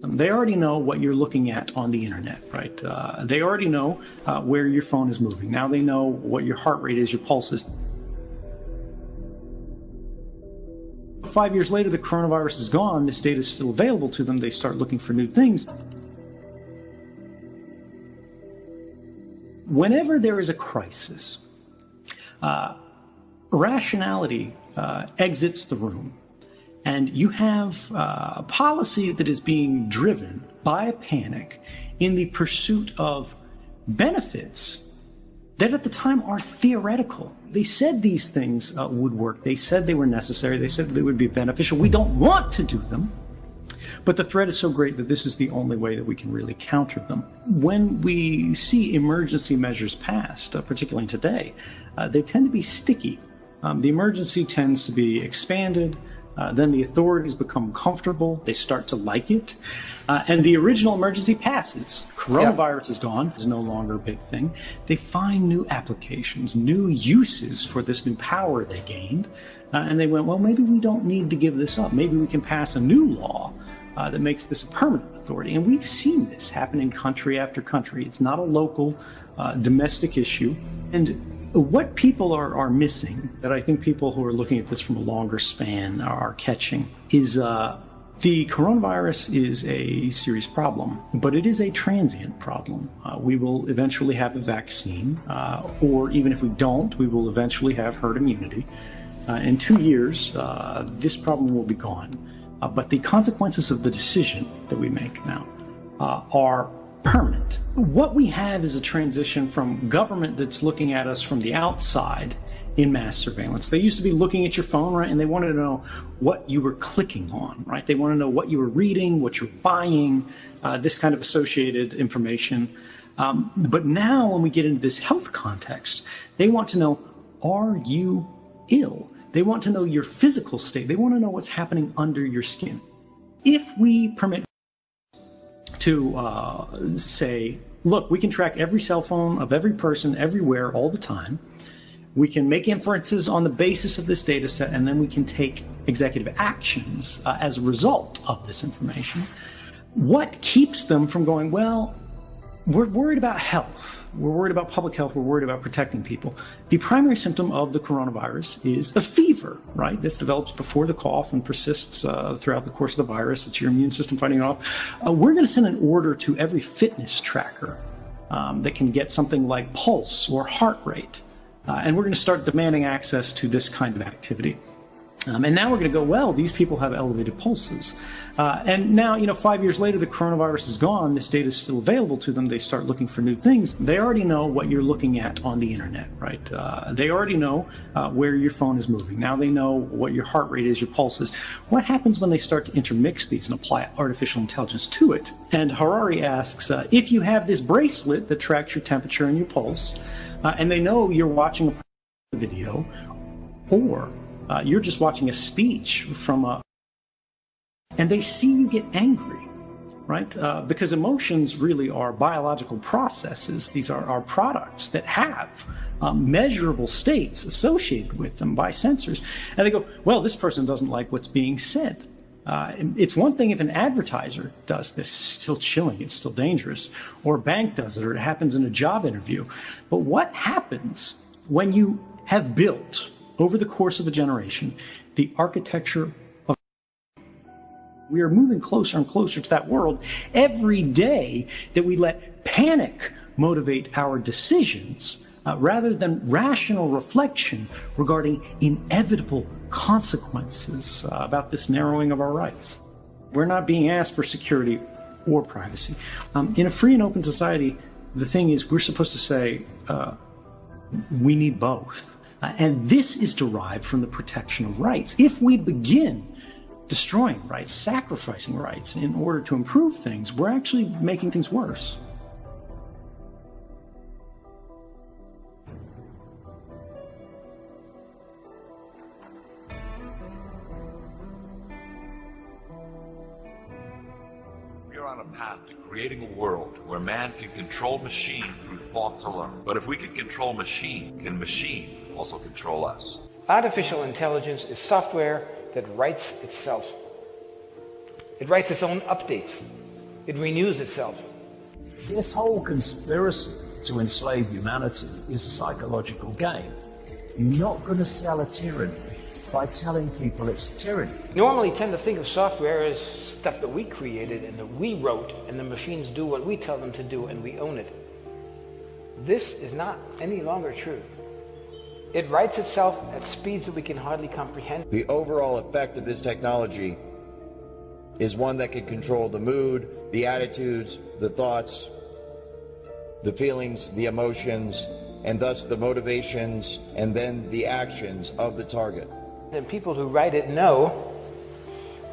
They already know what you're looking at on the internet, right? They already know where your phone is moving. Now they know what your heart rate is, your pulse is. 5 years later, the coronavirus is gone. This data is still available to them. They start looking for new things. Whenever there is a crisis, rationality exits the room. And you have a policy that is being driven by a panic in the pursuit of benefits that at the time are theoretical. They said these things would work. They said they were necessary. They said they would be beneficial. We don't want to do them. But the threat is so great that this is the only way that we can really counter them. When we see emergency measures passed, particularly today, they tend to be sticky. The emergency tends to be expanded. Then the authorities become comfortable. They start to like it. And the original emergency passes. Coronavirus is gone. It's no longer a big thing. They find new applications, new uses for this new power they gained. And they went, well, maybe we don't need to give this up. Maybe we can pass a new law that makes this a permanent authority. And we've seen this happen in country after country. It's not a local, domestic issue. And what people are missing, that I think people who are looking at this from a longer span are catching, is the coronavirus is a serious problem, but it is a transient problem. We will eventually have a vaccine, or even if we don't, we will eventually have herd immunity. In 2 years, this problem will be gone. But the consequences of the decision that we make now are permanent. What we have is a transition from government that's looking at us from the outside in mass surveillance. They used to be looking at your phone, right, and they wanted to know what you were clicking on, right? They want to know what you were reading, what you're buying, this kind of associated information. But now when we get into this health context, they want to know, are you ill? They want to know your physical state. They want to know what's happening under your skin. If we permit to say, look, we can track every cell phone of every person everywhere all the time. We can make inferences on the basis of this data set, and then we can take executive actions as a result of this information. What keeps them from going, well, we're worried about health. We're worried about public health. We're worried about protecting people. The primary symptom of the coronavirus is a fever, right? This develops before the cough and persists throughout the course of the virus. It's your immune system fighting it off. We're going to send an order to every fitness tracker that can get something like pulse or heart rate. And we're going to start demanding access to this kind of activity. And now we're going to go, well, these people have elevated pulses. And now, 5 years later, the coronavirus is gone. This data is still available to them. They start looking for new things. They already know what you're looking at on the internet, right? They already know where your phone is moving. Now they know what your heart rate is, your pulse is. What happens when they start to intermix these and apply artificial intelligence to it? And Harari asks, if you have this bracelet that tracks your temperature and your pulse, and they know you're watching a video, or you're just watching a speech from and they see you get angry, right? Because emotions really are biological processes. These are our products that have measurable states associated with them by sensors. And they go, well, this person doesn't like what's being said. It's one thing if an advertiser does this, it's still chilling, it's still dangerous, or a bank does it, or it happens in a job interview. But what happens when you have built, over the course of a generation, the architecture of... We are moving closer and closer to that world every day that we let panic motivate our decisions rather than rational reflection regarding inevitable consequences about this narrowing of our rights. We're not being asked for security or privacy. In a free and open society, the thing is, we're supposed to say, we need both. And this is derived from the protection of rights. If we begin destroying rights, sacrificing rights in order to improve things, we're actually making things worse. We are on a path to creating a world where man can control machine through thoughts alone. But if we can control machine, can machine also control us? Artificial intelligence is software that writes itself. It writes its own updates. It renews itself. This whole conspiracy to enslave humanity is a psychological game. You're not going to sell a tyranny by telling people it's a tyranny. Normally tend to think of software as stuff that we created and that we wrote, and the machines do what we tell them to do and we own it. This is not any longer true. It writes itself at speeds that we can hardly comprehend. The overall effect of this technology is one that can control the mood, the attitudes, the thoughts, the feelings, the emotions, and thus the motivations and then the actions of the target. And people who write it know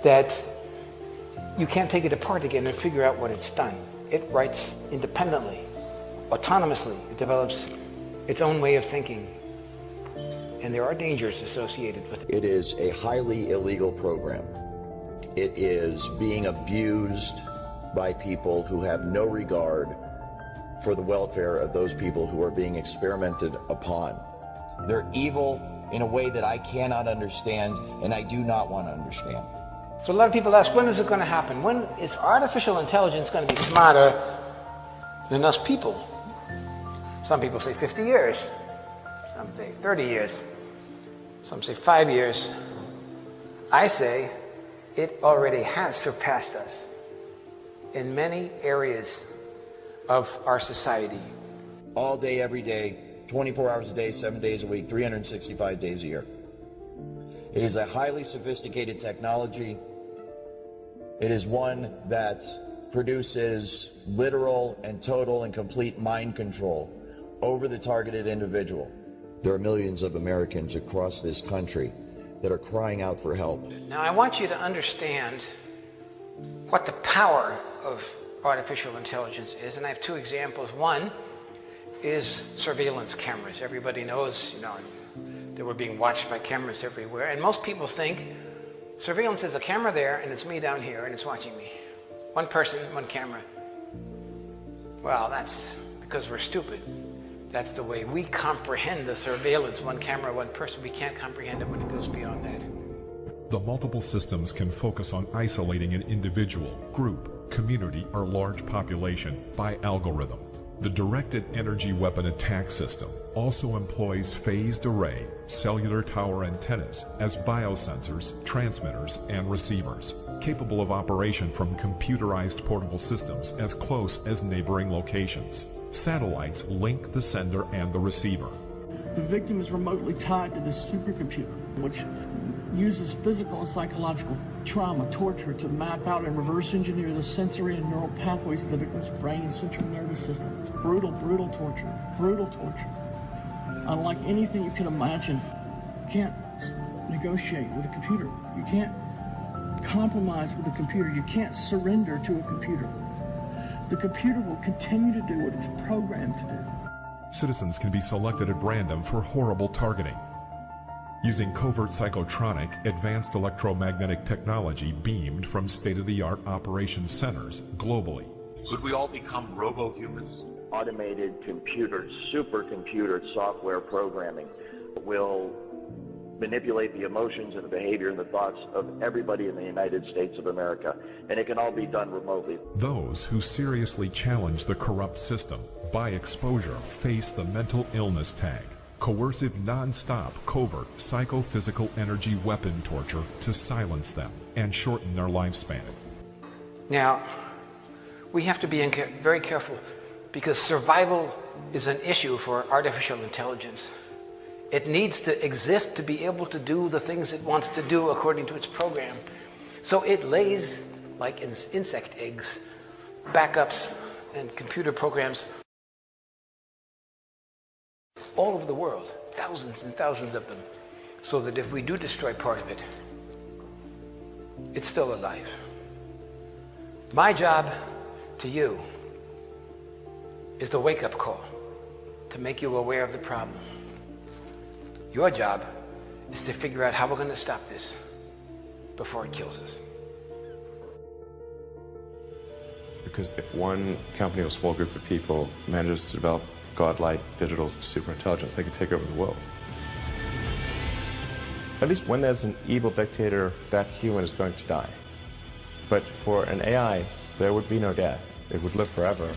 that you can't take it apart again and figure out what it's done. It writes independently, autonomously. It develops its own way of thinking. And there are dangers associated with it. It is a highly illegal program. It is being abused by people who have no regard for the welfare of those people who are being experimented upon. They're evil in a way that I cannot understand and I do not want to understand. So a lot of people ask, when is it going to happen? When is artificial intelligence going to be smarter than us people? Some people say 50 years. Some say 30 years. Some say 5 years. I say it already has surpassed us in many areas of our society. All day, every day, 24 hours a day, 7 days a week, 365 days a year. It is a highly sophisticated technology. It is one that produces literal and total and complete mind control over the targeted individual. There are millions of Americans across this country that are crying out for help. Now I want you to understand what the power of artificial intelligence is, and I have two examples. One is surveillance cameras. Everybody knows, that we're being watched by cameras everywhere, and most people think surveillance is a camera there and it's me down here and it's watching me. One person, one camera. Well, that's because we're stupid. That's the way we comprehend the surveillance, one camera, one person. We can't comprehend it when it goes beyond that. The multiple systems can focus on isolating an individual, group, community, or large population by algorithm. The directed energy weapon attack system also employs phased array cellular tower antennas as biosensors, transmitters, and receivers, capable of operation from computerized portable systems as close as neighboring locations. Satellites link the sender and the receiver. The victim is remotely tied to this supercomputer, which uses physical and psychological trauma, torture, to map out and reverse engineer the sensory and neural pathways of the victim's brain and central nervous system. It's brutal, brutal torture. Brutal torture. Unlike anything you can imagine, you can't negotiate with a computer. You can't compromise with a computer. You can't surrender to a computer. The computer will continue to do what it's programmed to do. Citizens can be selected at random for horrible targeting. Using covert psychotronic, advanced electromagnetic technology beamed from state-of-the-art operations centers globally. Could we all become robo-humans? Automated computers, supercomputer software programming will manipulate the emotions and the behavior and the thoughts of everybody in the United States of America, and it can all be done remotely. Those who seriously challenge the corrupt system by exposure face the mental illness tag. Coercive, non-stop, covert, psychophysical energy weapon torture to silence them and shorten their lifespan. Now, we have to be very careful because survival is an issue for artificial intelligence. It needs to exist to be able to do the things it wants to do according to its program. So it lays, like insect eggs, backups and computer programs all over the world, thousands and thousands of them, so that if we do destroy part of it, it's still alive. My job to you is the wake-up call to make you aware of the problem. Your job is to figure out how we're going to stop this before it kills us. Because if one company or small group of people manages to develop godlike digital superintelligence, they can take over the world. At least when there's an evil dictator, that human is going to die. But for an AI, there would be no death. It would live forever.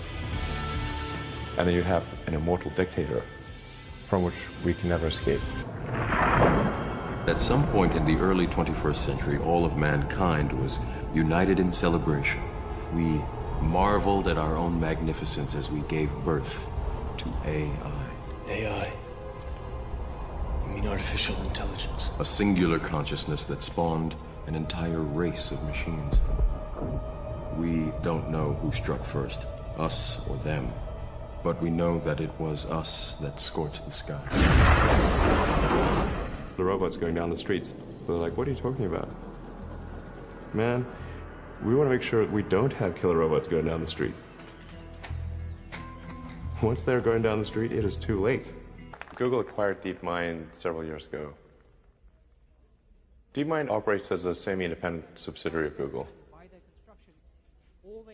And then you'd have an immortal dictator from which we can never escape. At some point in the early 21st century, all of mankind was united in celebration. We marveled at our own magnificence as we gave birth to AI. AI? You mean artificial intelligence? A singular consciousness that spawned an entire race of machines. We don't know who struck first, us or them, but we know that it was us that scorched the sky. The robots going down the streets, they're like, what are you talking about? Man, we want to make sure we don't have killer robots going down the street. Once they're going down the street, it is too late. Google acquired DeepMind several years ago. DeepMind operates as a semi-independent subsidiary of Google.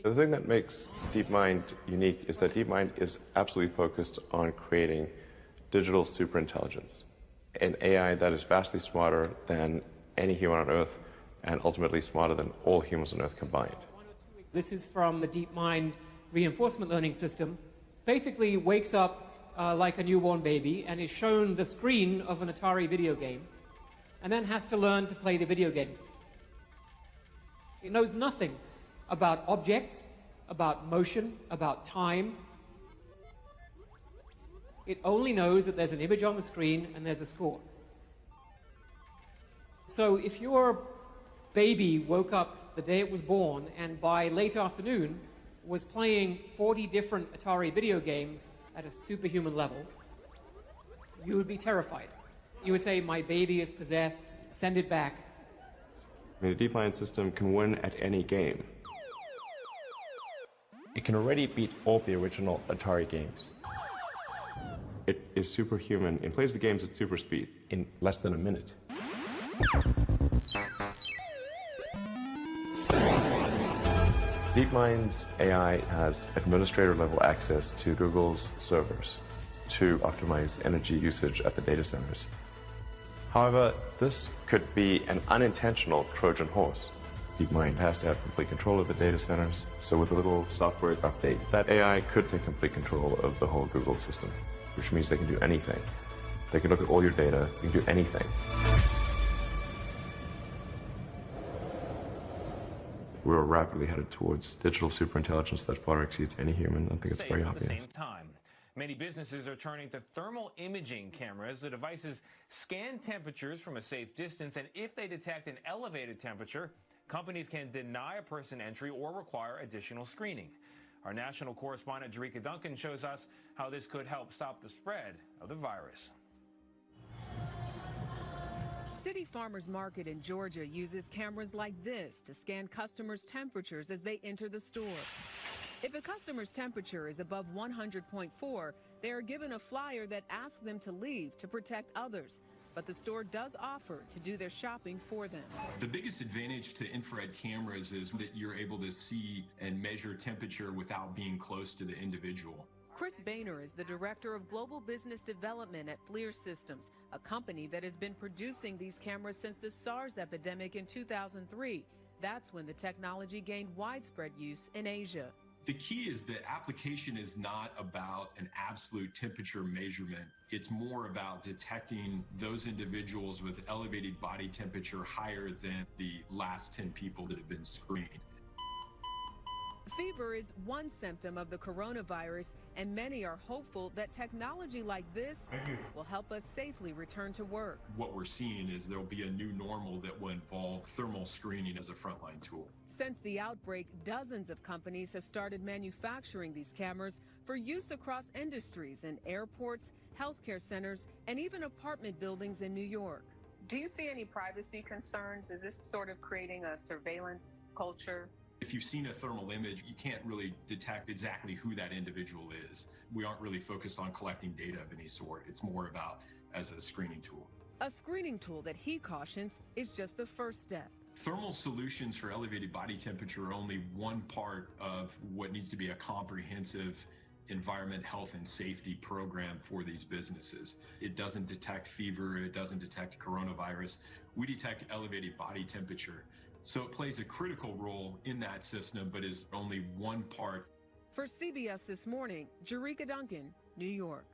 The thing that makes DeepMind unique is that DeepMind is absolutely focused on creating digital superintelligence, an AI that is vastly smarter than any human on Earth and ultimately smarter than all humans on Earth combined. This is from the DeepMind reinforcement learning system. Basically wakes up like a newborn baby and is shown the screen of an Atari video game and then has to learn to play the video game. It knows nothing about objects, about motion, about time. It only knows that there's an image on the screen and there's a score. So if your baby woke up the day it was born and by late afternoon was playing 40 different Atari video games at a superhuman level, you would be terrified. You would say, my baby is possessed, send it back. The DeepMind system can win at any game. It can already beat all the original Atari games. It is superhuman. It plays the games at super speed in less than a minute. DeepMind's AI has administrator-level access to Google's servers to optimize energy usage at the data centers. However, this could be an unintentional Trojan horse. DeepMind has to have complete control of the data centers, so with a little software update, that AI could take complete control of the whole Google system, which means they can do anything. They can look at all your data, they can do anything. We're rapidly headed towards digital superintelligence that far exceeds any human. I think it's very obvious. At the same time, many businesses are turning to thermal imaging cameras. The devices scan temperatures from a safe distance, and if they detect an elevated temperature, companies can deny a person entry or require additional screening. Our national correspondent, Jerika Duncan, shows us how this could help stop the spread of the virus. City Farmers Market in Georgia uses cameras like this to scan customers' temperatures as they enter the store. If a customer's temperature is above 100.4, they are given a flyer that asks them to leave to protect others. But the store does offer to do their shopping for them. The biggest advantage to infrared cameras is that you're able to see and measure temperature without being close to the individual. Chris Boehner is the director of global business development at FLIR Systems, a company that has been producing these cameras since the SARS epidemic in 2003. That's when the technology gained widespread use in Asia. The key is that application is not about an absolute temperature measurement. It's more about detecting those individuals with elevated body temperature higher than the last 10 people that have been screened. Fever is one symptom of the coronavirus, and many are hopeful that technology like this will help us safely return to work. What we're seeing is there'll be a new normal that will involve thermal screening as a frontline tool. Since the outbreak, dozens of companies have started manufacturing these cameras for use across industries in airports, healthcare centers, and even apartment buildings in New York. Do you see any privacy concerns? Is this sort of creating a surveillance culture? If you've seen a thermal image, you can't really detect exactly who that individual is. We aren't really focused on collecting data of any sort. It's more about as a screening tool. A screening tool that he cautions is just the first step. Thermal solutions for elevated body temperature are only one part of what needs to be a comprehensive environment, health, and safety program for these businesses. It doesn't detect fever, it doesn't detect coronavirus. We detect elevated body temperature. So it plays a critical role in that system, but is only one part. For CBS This Morning, Jerika Duncan, New York.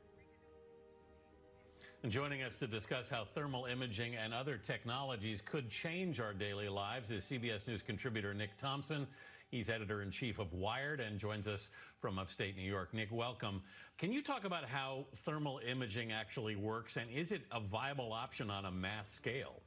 And joining us to discuss how thermal imaging and other technologies could change our daily lives is CBS News contributor Nick Thompson. He's editor-in-chief of Wired and joins us from upstate New York. Nick, welcome. Can you talk about how thermal imaging actually works, and is it a viable option on a mass scale?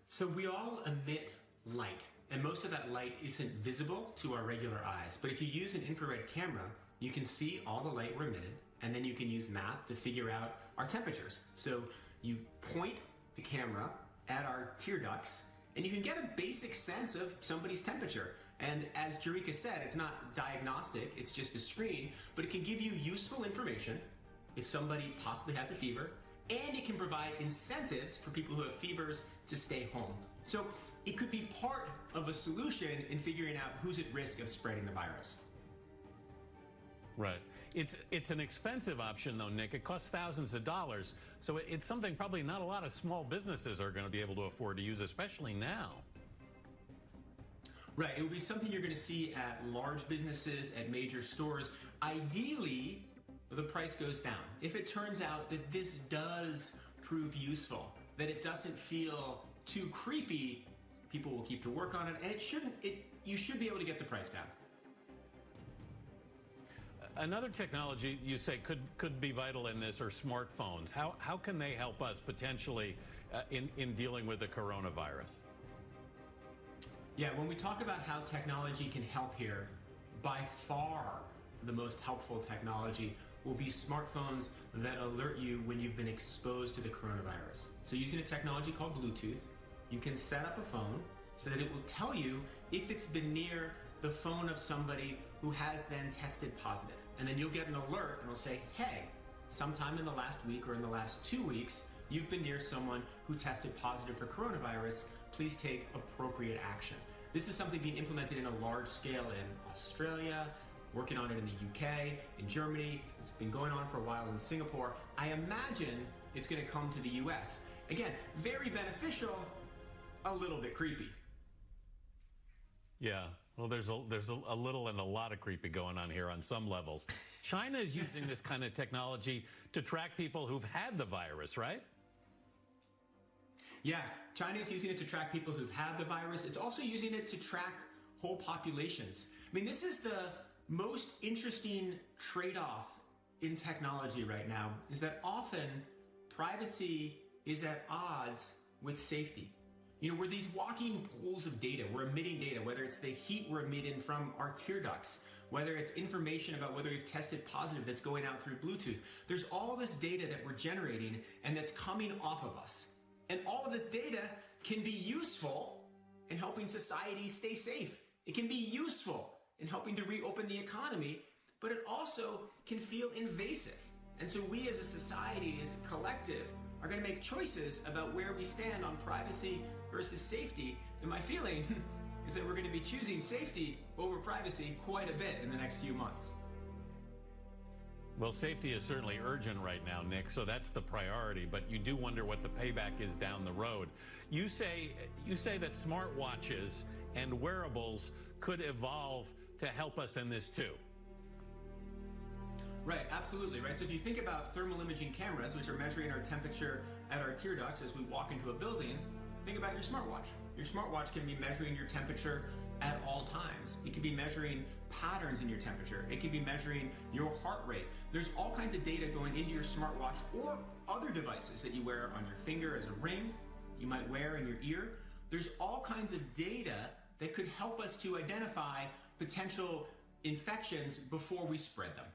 So we all emit light, and most of that light isn't visible to our regular eyes. But if you use an infrared camera, you can see all the light we're emitted, and then you can use math to figure out our temperatures. So you point the camera at our tear ducts, and you can get a basic sense of somebody's temperature. And as Jerika said, it's not diagnostic, it's just a screen, but it can give you useful information if somebody possibly has a fever, and it can provide incentives for people who have fevers to stay home. So it could be part of a solution in figuring out who's at risk of spreading the virus. Right. It's an expensive option, though, Nick. It costs thousands of dollars. So it's something probably not a lot of small businesses are going to be able to afford to use, especially now. Right. It will be something you're going to see at large businesses, at major stores. Ideally, the price goes down. If it turns out that this does prove useful, that it doesn't feel too creepy, people will keep to work on it, and you should be able to get the price down. Another technology you say could be vital in this are smartphones. How can they help us potentially in dealing with the coronavirus? Yeah, when we talk about how technology can help here, by far the most helpful technology will be smartphones that alert you when you've been exposed to the coronavirus. So using a technology called Bluetooth, you can set up a phone so that it will tell you if it's been near the phone of somebody who has then tested positive. And then you'll get an alert and it'll say, hey, sometime in the last week or in the last 2 weeks, you've been near someone who tested positive for coronavirus. Please take appropriate action. This is something being implemented in a large scale in Australia, working on it in the UK, in Germany. It's been going on for a while in Singapore. I imagine it's going to come to the US. Again, very beneficial, a little bit creepy. Yeah. Well, there's a little and a lot of creepy going on here on some levels. China is using this kind of technology to track people who've had the virus, right? Yeah, China is using it to track people who've had the virus. It's also using it to track whole populations. I mean, this is the most interesting trade-off in technology right now, is that often privacy is at odds with safety. You know, we're these walking pools of data. We're emitting data, whether it's the heat we're emitting from our tear ducts, whether it's information about whether we've tested positive that's going out through Bluetooth. There's all this data that we're generating and that's coming off of us. And all of this data can be useful in helping society stay safe. It can be useful in helping to reopen the economy, but it also can feel invasive. And so we as a society, as a collective, are going to make choices about where we stand on privacy versus safety. And my feeling is that we're going to be choosing safety over privacy quite a bit in the next few months. Well, safety is certainly urgent right now, Nick, so that's the priority, but you do wonder what the payback is down the road. You say that smartwatches and wearables could evolve to help us in this too. Right, absolutely, right? So if you think about thermal imaging cameras, which are measuring our temperature at our tear ducts as we walk into a building, think about your smartwatch. Your smartwatch can be measuring your temperature at all times. It can be measuring patterns in your temperature. It can be measuring your heart rate. There's all kinds of data going into your smartwatch or other devices that you wear on your finger as a ring, you might wear in your ear. There's all kinds of data that could help us to identify potential infections before we spread them.